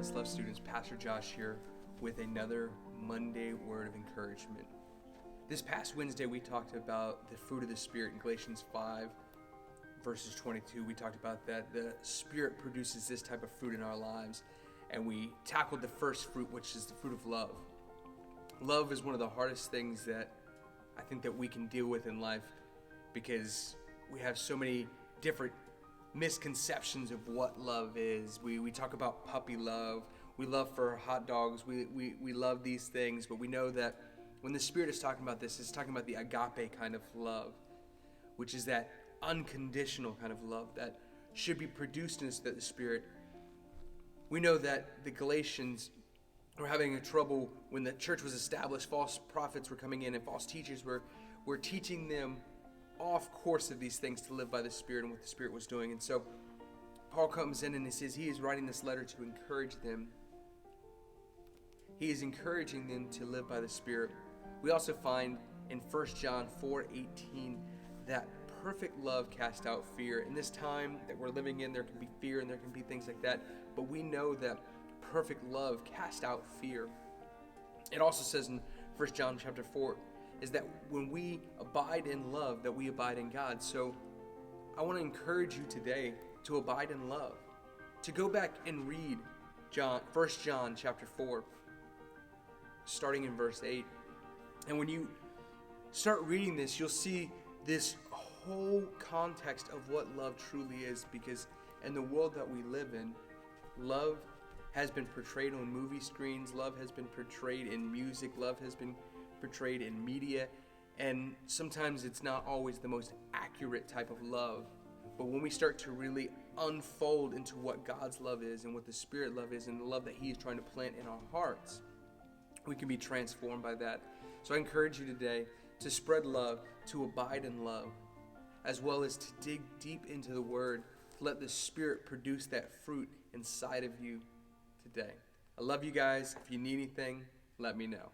Witness Love students, Pastor Josh here with another Monday word of encouragement. This past Wednesday we talked about the fruit of the Spirit in Galatians 5 verses 22. We talked about that the Spirit produces this type of fruit in our lives, and we tackled the first fruit, which is the fruit of love. Love is one of the hardest things that I think that we can deal with in life, because we have so many different misconceptions of what love is. We talk about puppy love, we love for hot dogs, we love these things, but we know that when the Spirit is talking about this, it's talking about the agape kind of love, which is that unconditional kind of love that should be produced in us, that the Spirit. We know that the Galatians were having trouble when the church was established. False prophets were coming in and false teachers were teaching them off course of these things to live by the Spirit and what the Spirit was doing. And so Paul comes in and he says he is writing this letter to encourage them. He is encouraging them to live by the Spirit. We also find in 1 John 4:18 that perfect love casts out fear. In this time that we're living in, there can be fear and there can be things like that, but we know that perfect love casts out fear. It also says in 1 John chapter 4 is that when we abide in love, that we abide in God. So I want to encourage you today to abide in love, to go back and read 1 John chapter 4, starting in verse 8. And when you start reading this, you'll see this whole context of what love truly is, because in the world that we live in, love has been portrayed on movie screens, love has been portrayed in music, love has been portrayed in media, and sometimes it's not always the most accurate type of love. But when we start to really unfold into what God's love is and what the Spirit love is and the love that He is trying to plant in our hearts, we can be transformed by that. So I encourage you today to spread love, to abide in love, as well as to dig deep into the Word, to let the Spirit produce that fruit inside of you today. I love you guys. If you need anything, let me know.